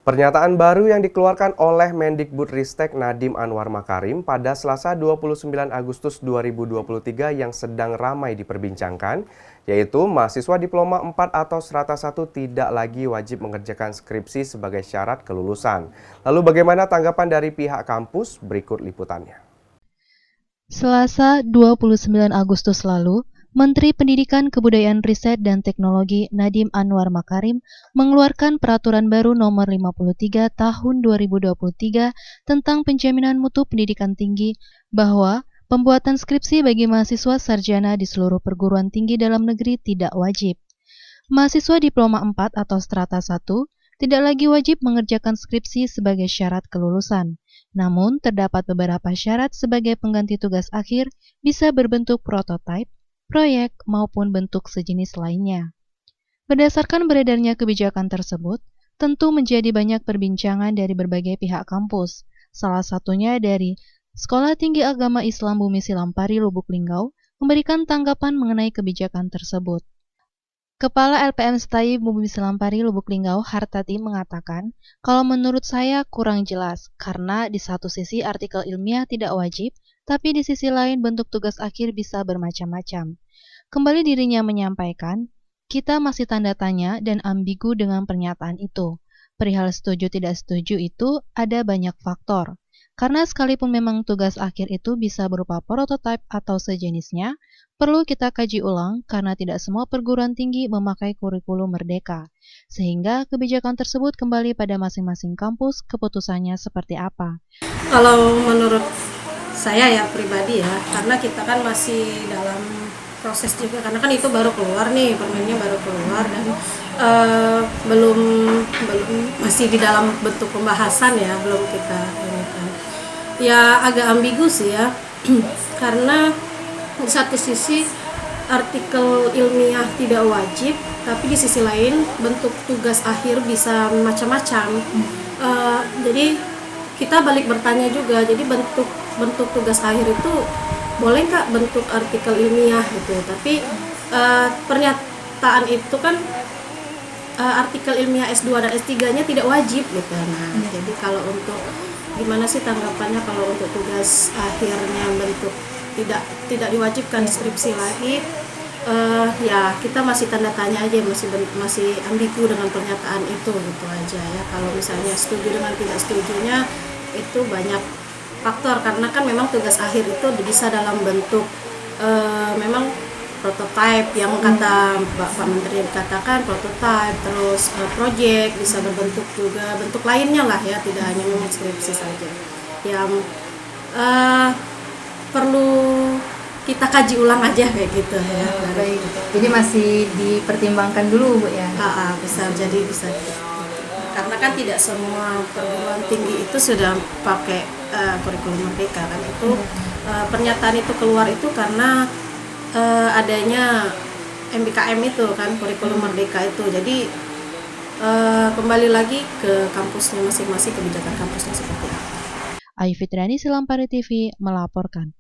Pernyataan baru yang dikeluarkan oleh Mendikbudristek Nadiem Anwar Makarim pada Selasa 29 Agustus 2023 yang sedang ramai diperbincangkan, yaitu mahasiswa diploma 4 atau strata 1 tidak lagi wajib mengerjakan skripsi sebagai syarat kelulusan. Lalu bagaimana tanggapan dari pihak kampus? Berikut liputannya. Selasa 29 Agustus lalu, Menteri Pendidikan Kebudayaan Riset dan Teknologi Nadiem Anwar Makarim mengeluarkan Peraturan Baru Nomor 53 Tahun 2023 tentang penjaminan mutu pendidikan tinggi bahwa pembuatan skripsi bagi mahasiswa sarjana di seluruh perguruan tinggi dalam negeri tidak wajib. Mahasiswa diploma 4 atau strata 1 tidak lagi wajib mengerjakan skripsi sebagai syarat kelulusan. Namun, terdapat beberapa syarat sebagai pengganti tugas akhir bisa berbentuk prototipe, proyek, maupun bentuk sejenis lainnya. Berdasarkan beredarnya kebijakan tersebut, tentu menjadi banyak perbincangan dari berbagai pihak kampus, salah satunya dari Sekolah Tinggi Agama Islam Bumi Silampari Lubuk Linggau memberikan tanggapan mengenai kebijakan tersebut. Kepala LPM STAI Bumi Silampari Lubuk Linggau Hartati mengatakan, kalau menurut saya kurang jelas, karena di satu sisi artikel ilmiah tidak wajib, tapi di sisi lain bentuk tugas akhir bisa bermacam-macam. Kembali dirinya menyampaikan, kita masih tanda tanya dan ambigu dengan pernyataan itu. Perihal setuju tidak setuju itu ada banyak faktor. Karena sekalipun memang tugas akhir itu bisa berupa prototipe atau sejenisnya, perlu kita kaji ulang karena tidak semua perguruan tinggi memakai kurikulum merdeka. Sehingga kebijakan tersebut kembali pada masing-masing kampus keputusannya seperti apa. Kalau menurut saya ya pribadi ya, karena kita kan masih dalam proses juga, karena kan itu baru keluar nih, permennya baru keluar dan belum masih di dalam bentuk pembahasan ya, belum kita ini kan. Ya agak ambigu sih ya, karena di satu sisi artikel ilmiah tidak wajib, tapi di sisi lain bentuk tugas akhir bisa macam-macam. Jadi kita balik bertanya juga, jadi bentuk tugas akhir itu boleh nggak bentuk artikel ilmiah gitu, tapi pernyataan itu kan artikel ilmiah S2 dan S3 nya tidak wajib gitu. Nah, jadi kalau untuk gimana sih tanggapannya kalau untuk tugas akhirnya bentuk tidak diwajibkan skripsi lagi, ya kita masih tanda tanya aja, masih ambigu dengan pernyataan itu gitu aja ya. Kalau misalnya setuju dengan tidak setujunya itu banyak faktor, karena kan memang tugas akhir itu bisa dalam bentuk memang prototipe yang kata Pak Menteri katakan prototipe, terus project, bisa berbentuk juga bentuk lainnya lah ya, tidak hanya memang skripsi saja yang perlu kita kaji ulang aja kayak gitu ya. Baik, jadi masih dipertimbangkan dulu Bu ya? Bisa jadi karena kan tidak semua perguruan tinggi itu sudah pakai kurikulum merdeka kan. Itu pernyataan itu keluar itu karena adanya MBKM itu kan, kurikulum merdeka itu. Jadi kembali lagi ke kampusnya masing-masing, kebijakan kampusnya seperti apa. Ayu Fitriani, Silampari TV melaporkan.